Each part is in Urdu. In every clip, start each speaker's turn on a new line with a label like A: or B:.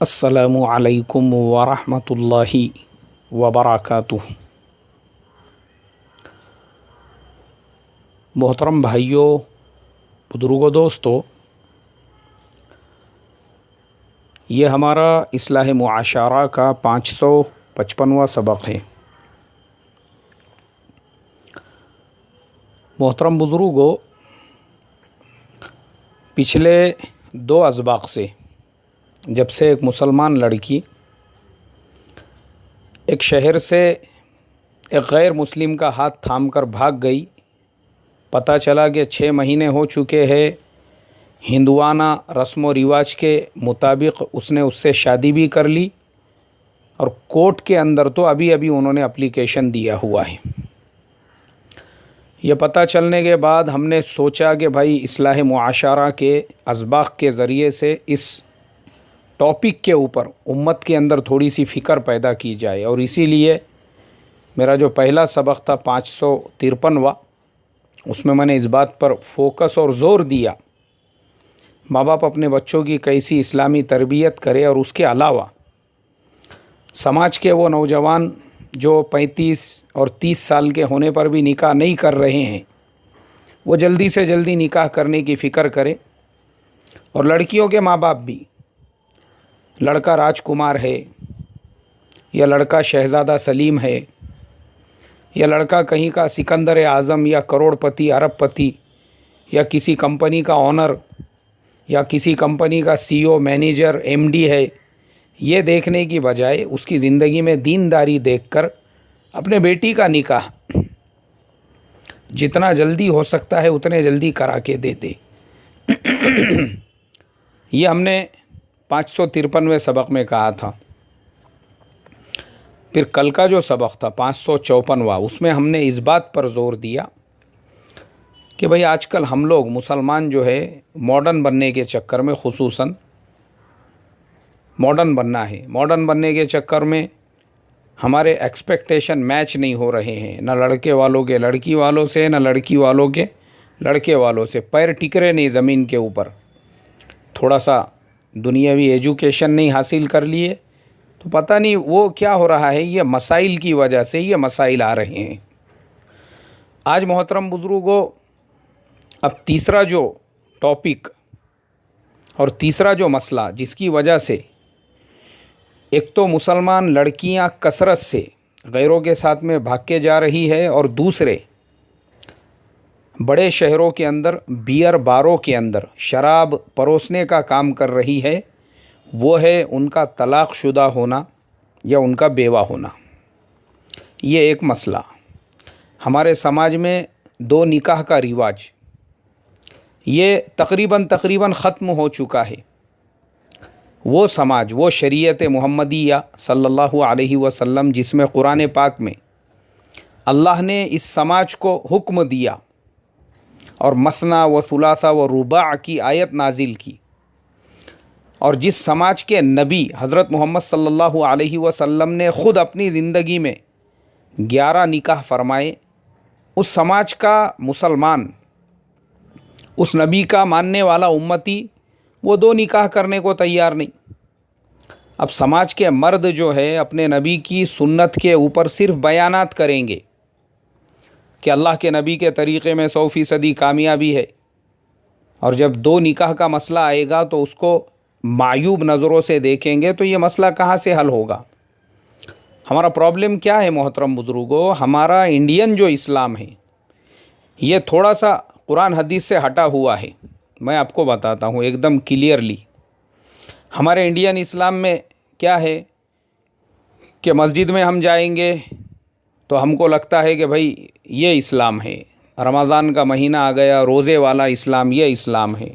A: السلام علیکم ورحمۃ اللہ وبرکاتہ۔ محترم بھائیوں، بزرگوں، دوستو، یہ ہمارا اصلاح معاشرہ کا 555واں سبق ہے۔ محترم بزرگوں، پچھلے 2 اسباق سے جب سے ایک مسلمان لڑکی ایک شہر سے ایک غیر مسلم کا ہاتھ تھام کر بھاگ گئی، پتہ چلا کہ 6 مہینے ہو چکے ہیں، ہندوانہ رسم و رواج کے مطابق اس نے اس سے شادی بھی کر لی، اور کورٹ کے اندر تو ابھی انہوں نے اپلیکیشن دیا ہوا ہے۔ یہ پتہ چلنے کے بعد ہم نے سوچا کہ بھائی اصلاح معاشرہ کے اسباق کے ذریعے سے اس ٹاپک کے اوپر امت کے اندر تھوڑی سی فکر پیدا کی جائے، اور اسی لیے میرا جو پہلا سبق تھا 553واں، اس میں نے اس بات پر فوکس اور زور دیا ماں باپ اپنے بچوں کی کیسی اسلامی تربیت کرے، اور اس کے علاوہ سماج کے وہ نوجوان جو 35 اور 30 سال کے ہونے پر بھی نکاح نہیں کر رہے ہیں، وہ جلدی سے جلدی نکاح کرنے کی فکر کرے، اور لڑکیوں کے ماں باپ بھی، لڑکا راجکمار ہے یا لڑکا شہزادہ سلیم ہے یا لڑکا کہیں کا سکندر اعظم یا کروڑ پتی، ارب پتی، یا کسی کمپنی کا آنر یا کسی کمپنی کا CEO، مینیجر، MD ہے، یہ دیکھنے کی بجائے اس کی زندگی میں دینداری دیکھ کر اپنے بیٹی کا نکاح جتنا جلدی ہو سکتا ہے اتنے جلدی کرا کے دے دے۔ یہ ہم نے 553ویں سبق میں کہا تھا۔ پھر کل کا جو سبق تھا 554واں، اس میں ہم نے اس بات پر زور دیا کہ بھئی آج کل ہم لوگ مسلمان جو ہے ماڈرن بننے کے چکر میں، خصوصاً ماڈرن بننا ہے، ماڈرن بننے کے چکر میں ہمارے ایکسپیکٹیشن میچ نہیں ہو رہے ہیں، نہ لڑکے والوں کے لڑکی والوں سے، نہ لڑکی والوں کے لڑکے والوں سے، پیر ٹک رہے نہیں زمین کے اوپر۔ تھوڑا سا دنیاوی ایجوکیشن نہیں حاصل کر لیے تو پتہ نہیں وہ کیا ہو رہا ہے، یہ مسائل کی وجہ سے یہ مسائل آ رہے ہیں۔ آج محترم بزرگوں، اب تیسرا جو ٹاپک اور تیسرا جو مسئلہ جس کی وجہ سے ایک تو مسلمان لڑکیاں کثرت سے غیروں کے ساتھ میں بھاگ کے جا رہی ہے، اور دوسرے بڑے شہروں کے اندر بیئر باروں کے اندر شراب پروسنے کا کام کر رہی ہے، وہ ہے ان کا طلاق شدہ ہونا یا ان کا بیوہ ہونا۔ یہ ایک مسئلہ ہمارے سماج میں 2 نکاح کا رواج یہ تقریباً ختم ہو چکا ہے۔ وہ سماج، وہ شریعت محمدیہ صلی اللہ علیہ وسلم جس میں قرآن پاک میں اللہ نے اس سماج کو حکم دیا اور مثنیٰ و ثلاثہ و رباع کی آیت نازل کی، اور جس سماج کے نبی حضرت محمد صلی اللہ علیہ وسلم نے خود اپنی زندگی میں 11 نکاح فرمائے، اس سماج کا مسلمان، اس نبی کا ماننے والا امتی، وہ 2 نکاح کرنے کو تیار نہیں۔ اب سماج کے مرد جو ہے اپنے نبی کی سنت کے اوپر صرف بیانات کریں گے کہ اللہ کے نبی کے طریقے میں 100% کامیابی ہے، اور جب 2 نکاح کا مسئلہ آئے گا تو اس کو معیوب نظروں سے دیکھیں گے، تو یہ مسئلہ کہاں سے حل ہوگا؟ ہمارا پرابلم کیا ہے محترم بزرگوں؟ ہمارا انڈین جو اسلام ہے یہ تھوڑا سا قرآن حدیث سے ہٹا ہوا ہے۔ میں آپ کو بتاتا ہوں ایک دم کلیئرلی۔ ہمارے انڈین اسلام میں کیا ہے کہ مسجد میں ہم جائیں گے تو ہم کو لگتا ہے کہ بھائی یہ اسلام ہے، رمضان کا مہینہ آ گیا، روزے والا اسلام، یہ اسلام ہے۔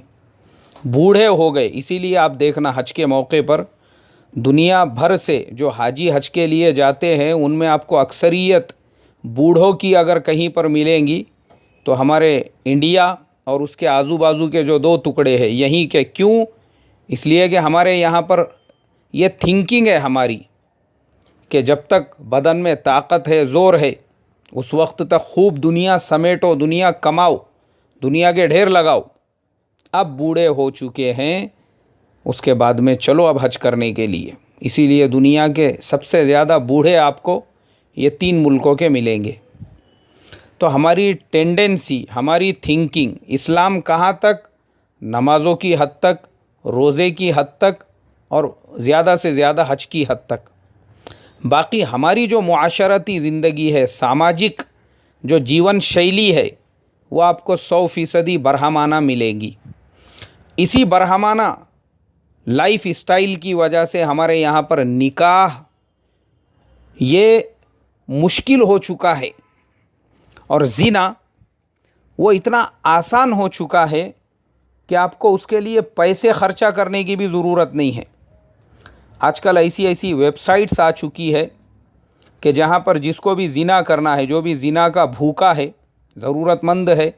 A: بوڑھے ہو گئے، اسی لیے آپ دیکھنا حج کے موقع پر دنیا بھر سے جو حاجی حج کے لیے جاتے ہیں ان میں آپ کو اکثریت بوڑھوں کی اگر کہیں پر ملیں گی تو ہمارے انڈیا اور اس کے آزو بازو کے جو 2 ٹکڑے ہیں یہیں کے۔ کیوں؟ اس لیے کہ ہمارے یہاں پر یہ تھنکنگ ہے ہماری کہ جب تک بدن میں طاقت ہے، زور ہے، اس وقت تک خوب دنیا سمیٹو، دنیا کماؤ، دنیا کے ڈھیر لگاؤ۔ اب بوڑھے ہو چکے ہیں اس کے بعد میں چلو اب حج کرنے کے لیے. اسی لیے دنیا کے سب سے زیادہ بوڑھے آپ کو یہ 3 ملکوں کے ملیں گے. تو ہماری ٹینڈنسی، ہماری تھنکنگ، اسلام کہاں تک؟ نمازوں کی حد تک، روزے کی حد تک، اور زیادہ سے زیادہ حج کی حد تک. باقی ہماری جو معاشرتی زندگی ہے، ساماجک جو جیون شیلی ہے، وہ آپ کو 100% برہمانہ ملے گی. اسی برہمانہ لائف اسٹائل کی وجہ سے ہمارے یہاں پر نکاح یہ مشکل ہو چکا ہے، اور زنا وہ اتنا آسان ہو چکا ہے کہ آپ کو اس کے لیے پیسے خرچہ کرنے کی بھی ضرورت نہیں ہے. آج کل ایسی ویب سائٹس آ چکی ہے کہ جہاں پر جس کو بھی زنا کرنا ہے، جو بھی زنا کا بھوکا ہے، ضرورت مند ہے،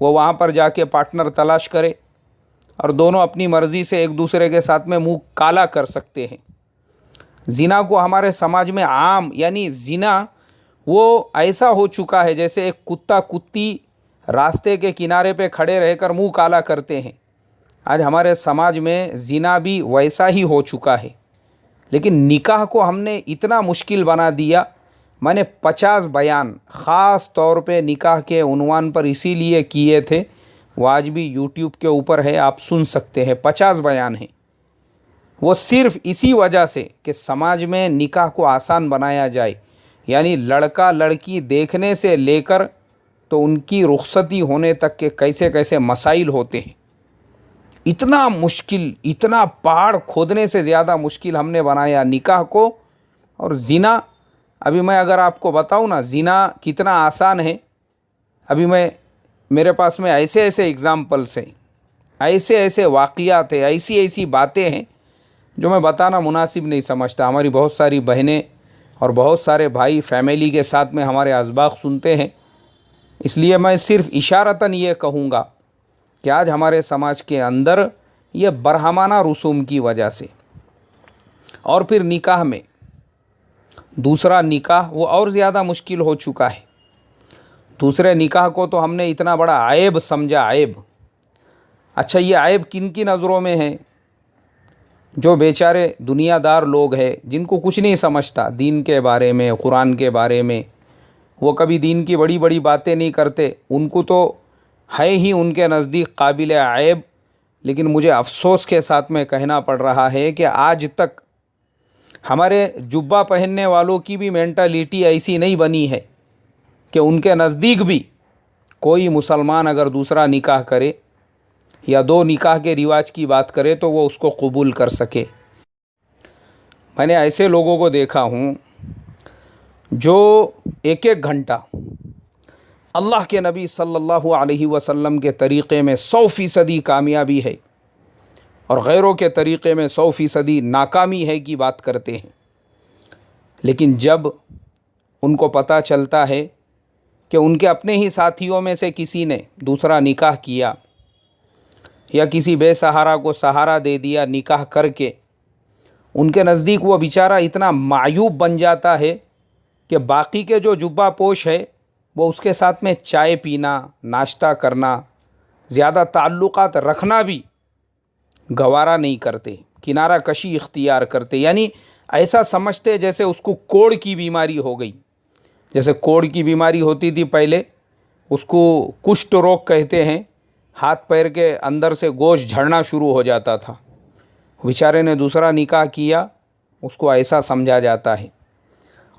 A: وہ وہاں پر جا کے پارٹنر تلاش کرے اور دونوں اپنی مرضی سے ایک دوسرے کے ساتھ میں منہ کالا کر سکتے ہیں. زنا کو ہمارے سماج میں عام، یعنی زنا وہ ایسا ہو چکا ہے جیسے ایک کتا کتی راستے کے کنارے پہ کھڑے رہ کر منہ کالا کرتے ہیں. آج ہمارے سماج میں زنا بھی ویسا ہی ہو چکا ہے. لیکن نکاح کو ہم نے اتنا مشکل بنا دیا. میں نے 50 بیان خاص طور پہ نکاح کے عنوان پر اسی لیے کیے تھے، وہ آج بھی یوٹیوب کے اوپر ہے، آپ سن سکتے ہیں. 50 بیان ہیں وہ صرف اسی وجہ سے کہ سماج میں نکاح کو آسان بنایا جائے. یعنی لڑکا لڑکی دیکھنے سے لے کر تو ان کی رخصتی ہونے تک کے کیسے کیسے مسائل ہوتے ہیں. اتنا مشکل، اتنا پہاڑ کھودنے سے زیادہ مشکل ہم نے بنایا نکاح کو. اور زنا، ابھی میں اگر آپ کو بتاؤں نا زنا کتنا آسان ہے، ابھی میرے پاس میں ایسے اگزامپلس ہیں، ایسے واقعات ہیں، ایسی باتیں ہیں جو میں بتانا مناسب نہیں سمجھتا. ہماری بہت ساری بہنیں اور بہت سارے بھائی فیملی کے ساتھ میں ہمارے اسباق سنتے ہیں، اس لیے میں صرف اشارتاً یہ کہوں گا کہ آج ہمارے سماج کے اندر یہ برہمانہ رسوم کی وجہ سے، اور پھر نکاح میں دوسرا نکاح وہ اور زیادہ مشکل ہو چکا ہے. دوسرے نکاح کو تو ہم نے اتنا بڑا عیب سمجھا، عیب. اچھا یہ عیب کن کی نظروں میں ہے؟ جو بیچارے دنیا دار لوگ ہیں جن کو کچھ نہیں سمجھتا دین کے بارے میں، قرآن کے بارے میں، وہ کبھی دین کی بڑی بڑی باتیں نہیں کرتے، ان کو تو ہے ہی ان کے نزدیک قابل عیب. لیکن مجھے افسوس کے ساتھ میں کہنا پڑ رہا ہے کہ آج تک ہمارے جبہ پہننے والوں کی بھی مینٹالٹی ایسی نہیں بنی ہے کہ ان کے نزدیک بھی کوئی مسلمان اگر دوسرا نکاح کرے یا 2 نکاح کے رواج کی بات کرے تو وہ اس کو قبول کر سکے. میں نے ایسے لوگوں کو دیکھا ہوں جو ایک گھنٹہ اللہ کے نبی صلی اللہ علیہ وسلم کے طریقے میں 100% کامیابی ہے اور غیروں کے طریقے میں 100% ناکامی ہے کی بات کرتے ہیں. لیکن جب ان کو پتہ چلتا ہے کہ ان کے اپنے ہی ساتھیوں میں سے کسی نے دوسرا نکاح کیا یا کسی بے سہارا کو سہارا دے دیا نکاح کر کے، ان کے نزدیک وہ بیچارہ اتنا معیوب بن جاتا ہے کہ باقی کے جو جبہ پوش ہے وہ اس کے ساتھ میں چائے پینا، ناشتہ کرنا، زیادہ تعلقات رکھنا بھی گوارا نہیں کرتے، کنارہ کشی اختیار کرتے. یعنی ایسا سمجھتے جیسے اس کو کوڑ کی بیماری ہو گئی. جیسے کوڑ کی بیماری ہوتی تھی پہلے، اس کو کشٹ روگ کہتے ہیں، ہاتھ پیر کے اندر سے گوشت جھڑنا شروع ہو جاتا تھا. بیچارے نے دوسرا نکاح کیا، اس کو ایسا سمجھا جاتا ہے.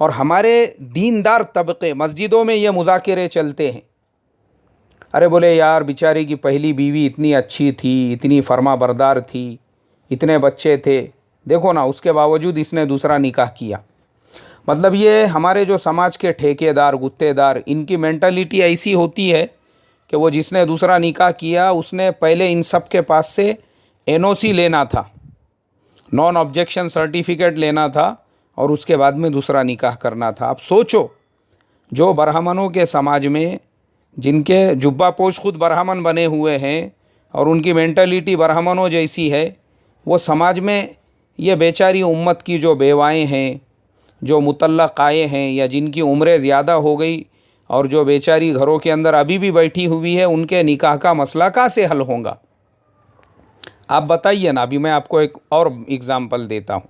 A: اور ہمارے دیندار طبقے مسجدوں میں یہ مذاکرے چلتے ہیں، ارے بولے یار بیچاری کی پہلی بیوی اتنی اچھی تھی، اتنی فرما بردار تھی، اتنے بچے تھے، دیکھو نا اس کے باوجود اس نے دوسرا نکاح کیا. مطلب یہ ہمارے جو سماج کے ٹھیکے دار، گتے دار، ان کی مینٹلٹی ایسی ہوتی ہے کہ وہ جس نے دوسرا نکاح کیا اس نے پہلے ان سب کے پاس سے NOC لینا تھا، نان آبجیکشن سرٹیفکیٹ لینا تھا، اور اس کے بعد میں دوسرا نکاح کرنا تھا. اب سوچو جو برہمنوں کے سماج میں جن کے جبہ پوش خود برہمن بنے ہوئے ہیں اور ان کی مینٹلٹی برہمنوں جیسی ہے، وہ سماج میں یہ بیچاری امت کی جو بیوائیں ہیں، جو مطلق آئے ہیں یا جن کی عمریں زیادہ ہو گئی اور جو بیچاری گھروں کے اندر ابھی بھی بیٹھی ہوئی ہے، ان کے نکاح کا مسئلہ کہاں سے حل ہوگا؟ آپ بتائیے نا، ابھی میں آپ کو ایک اور اگزامپل دیتا ہوں.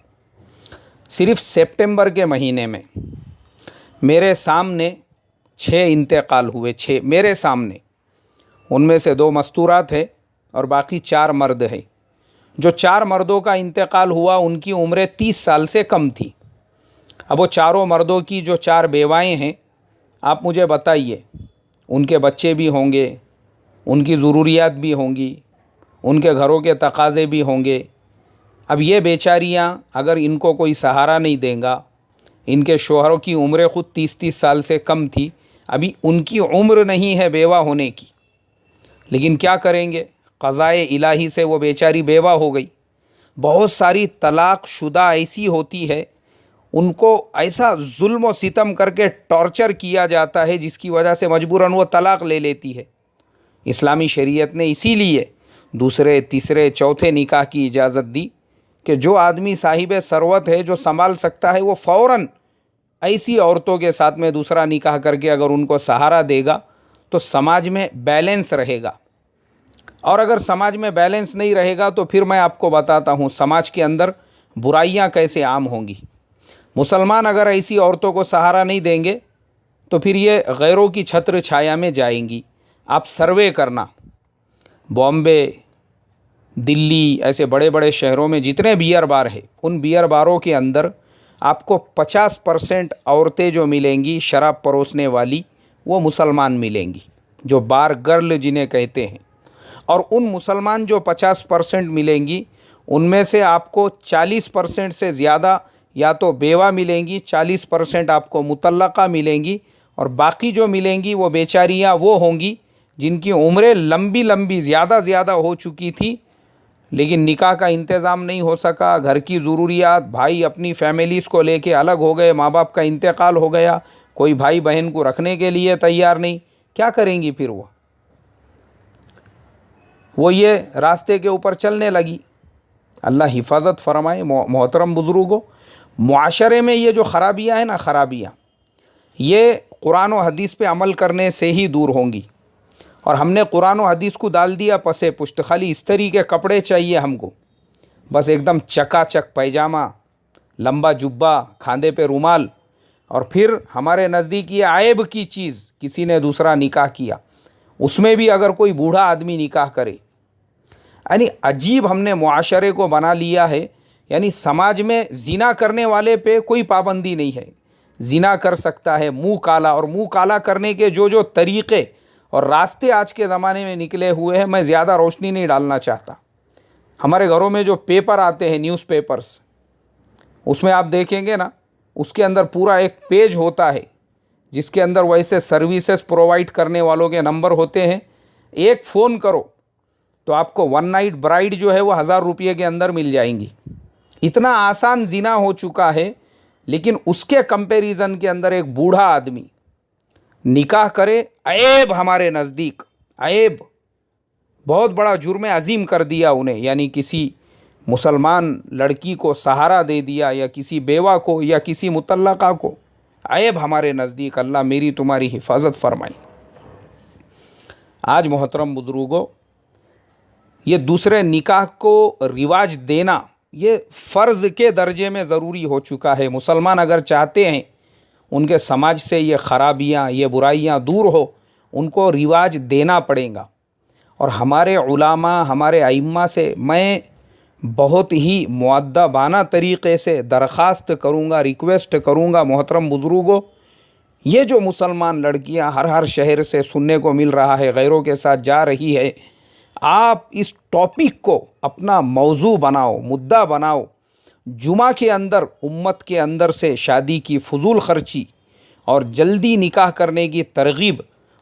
A: صرف سپٹمبر کے مہینے میں میرے سامنے 6 انتقال ہوئے، 6 میرے سامنے. ان میں سے 2 مستورات ہیں اور باقی 4 مرد ہیں. جو 4 مردوں کا انتقال ہوا ان کی عمریں 30 سال سے کم تھی. اب وہ چاروں مردوں کی جو 4 بیوائیں ہیں، آپ مجھے بتائیے، ان کے بچے بھی ہوں گے، ان کی ضروریات بھی ہوں گی، ان کے گھروں کے تقاضے بھی ہوں گے. اب یہ بیچاریاں اگر ان کو کوئی سہارا نہیں دیں گا، ان کے شوہروں کی عمریں خود 30 سال سے کم تھی، ابھی ان کی عمر نہیں ہے بیوہ ہونے کی، لیکن کیا کریں گے، قضائے الہی سے وہ بیچاری بیوہ ہو گئی. بہت ساری طلاق شدہ ایسی ہوتی ہے، ان کو ایسا ظلم و ستم کر کے ٹارچر کیا جاتا ہے جس کی وجہ سے مجبوراً وہ طلاق لے لیتی ہے. اسلامی شریعت نے اسی لیے دوسرے، تیسرے، چوتھے نکاح کی اجازت دی کہ جو آدمی صاحب ثروت ہے، جو سنبھال سکتا ہے، وہ فوراً ایسی عورتوں کے ساتھ میں دوسرا نکاح کر کے اگر ان کو سہارا دے گا تو سماج میں بیلنس رہے گا. اور اگر سماج میں بیلنس نہیں رہے گا تو پھر میں آپ کو بتاتا ہوں سماج کے اندر برائیاں کیسے عام ہوں گی. مسلمان اگر ایسی عورتوں کو سہارا نہیں دیں گے تو پھر یہ غیروں کی چھتر چھایا میں جائیں گی. آپ سروے کرنا، بامبے، دلی، ایسے بڑے بڑے شہروں میں جتنے بیئر بار ہیں، ان بیئر باروں کے اندر آپ کو 50% عورتیں جو ملیں گی شراب پروسنے والی، وہ مسلمان ملیں گی، جو بار گرل جنہیں کہتے ہیں. اور ان مسلمان جو 50% ملیں گی، ان میں سے آپ کو 40% سے زیادہ یا تو بیوہ ملیں گی، 40% آپ کو مطلقہ ملیں گی، اور باقی جو ملیں گی وہ بیچاریاں وہ ہوں گی جن کی عمریں لمبی لمبی زیادہ ہو چکی تھی، لیکن نکاح کا انتظام نہیں ہو سکا، گھر کی ضروریات، بھائی اپنی فیملیز کو لے کے الگ ہو گئے، ماں باپ کا انتقال ہو گیا، کوئی بھائی بہن کو رکھنے کے لیے تیار نہیں. کیا کریں گی پھر وہ یہ راستے کے اوپر چلنے لگی. اللہ حفاظت فرمائے. محترم بزرگوں، معاشرے میں یہ جو خرابیاں ہیں نا، خرابیاں یہ قرآن و حدیث پہ عمل کرنے سے ہی دور ہوں گی. اور ہم نے قرآن و حدیث کو ڈال دیا پسے پشت، خالی استری کے کپڑے چاہیے ہم کو، بس ایک دم چکا چک پیجامہ، لمبا جبہ، کھاندے پہ رومال، اور پھر ہمارے نزدیک یہ عیب کی چیز، کسی نے دوسرا نکاح کیا، اس میں بھی اگر کوئی بوڑھا آدمی نکاح کرے، یعنی عجیب ہم نے معاشرے کو بنا لیا ہے. یعنی سماج میں زنا کرنے والے پہ کوئی پابندی نہیں ہے، زنا کر سکتا ہے منہ کالا، اور منہ کالا کرنے کے جو طریقے اور راستے آج کے زمانے میں نکلے ہوئے ہیں، میں زیادہ روشنی نہیں ڈالنا چاہتا. ہمارے گھروں میں جو پیپر آتے ہیں، نیوز پیپرز، اس میں آپ دیکھیں گے نا، اس کے اندر پورا ایک پیج ہوتا ہے جس کے اندر ویسے سروسز پرووائڈ کرنے والوں کے نمبر ہوتے ہیں. ایک فون کرو تو آپ کو 1 نائٹ برائڈ جو ہے وہ 1000 روپے کے اندر مل جائیں گی. اتنا آسان زنا ہو چکا ہے، لیکن اس کے کمپیریزن کے اندر ایک بوڑھا آدمی نکاح کرے، عیب ہمارے نزدیک، عیب، بہت بڑا جرم عظیم کر دیا انہیں. یعنی کسی مسلمان لڑکی کو سہارا دے دیا، یا کسی بیوہ کو، یا کسی مطلقہ کو، عیب ہمارے نزدیک. اللہ میری تمہاری حفاظت فرمائے. آج محترم بزرگوں، یہ دوسرے نکاح کو رواج دینا یہ فرض کے درجے میں ضروری ہو چکا ہے. مسلمان اگر چاہتے ہیں ان کے سماج سے یہ خرابیاں، یہ برائیاں دور ہو، ان کو رواج دینا پڑے گا. اور ہمارے علماء، ہمارے ائمہ سے میں بہت ہی مؤدبانہ طریقے سے درخواست کروں گا، ریکویسٹ کروں گا، محترم بزرگوں، یہ جو مسلمان لڑکیاں ہر شہر سے سننے کو مل رہا ہے غیروں کے ساتھ جا رہی ہے، آپ اس ٹاپک کو اپنا موضوع بناؤ، مدعا بناؤ. جمعہ کے اندر امت کے اندر سے شادی کی فضول خرچی اور جلدی نکاح کرنے کی ترغیب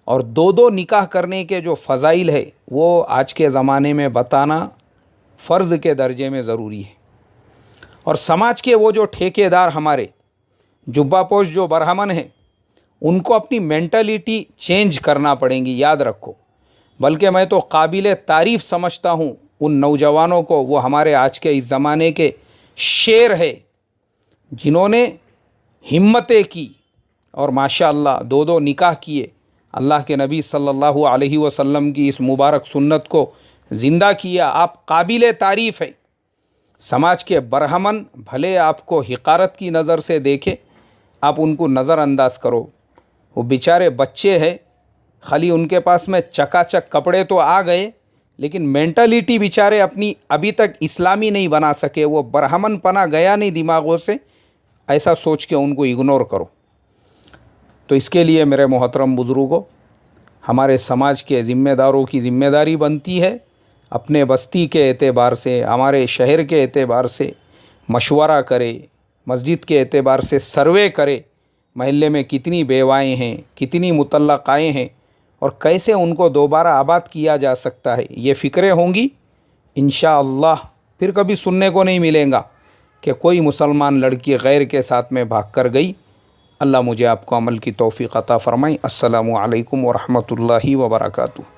A: اور 2 نکاح کرنے کے جو فضائل ہے وہ آج کے زمانے میں بتانا فرض کے درجے میں ضروری ہے. اور سماج کے وہ جو ٹھیکیدار، ہمارے جبہ پوش جو برہمن ہیں، ان کو اپنی مینٹلٹی چینج کرنا پڑیں گی، یاد رکھو. بلکہ میں تو قابل تعریف سمجھتا ہوں ان نوجوانوں کو، وہ ہمارے آج کے اس زمانے کے شیر ہے جنہوں نے ہمتیں کی اور ماشاءاللہ 2 نکاح کیے. اللہ کے نبی صلی اللہ علیہ وسلم کی اس مبارک سنت کو زندہ کیا، آپ قابل تعریف ہیں۔ سماج کے برہمن بھلے آپ کو حقارت کی نظر سے دیکھے، آپ ان کو نظر انداز کرو، وہ بیچارے بچے ہیں، خالی ان کے پاس میں چکا چک کپڑے تو آ گئے، لیکن مینٹلیٹی بیچارے اپنی ابھی تک اسلامی نہیں بنا سکے، وہ برہمن پنا گیا نہیں دماغوں سے، ایسا سوچ کے ان کو اگنور کرو۔ تو اس کے لیے میرے محترم بزرگوں، ہمارے سماج کے ذمہ داروں کی ذمہ داری بنتی ہے اپنے بستی کے اعتبار سے، ہمارے شہر کے اعتبار سے مشورہ کرے، مسجد کے اعتبار سے سروے کرے، محلے میں کتنی بیوائیں ہیں، کتنی مطلقائیں ہیں، اور کیسے ان کو دوبارہ آباد کیا جا سکتا ہے، یہ فکریں ہوں گی انشاءاللہ پھر کبھی سننے کو نہیں ملے گا کہ کوئی مسلمان لڑکی غیر کے ساتھ میں بھاگ کر گئی۔ اللہ مجھے آپ کو عمل کی توفیق عطا فرمائے۔ السلام علیکم ورحمۃ اللہ وبرکاتہ۔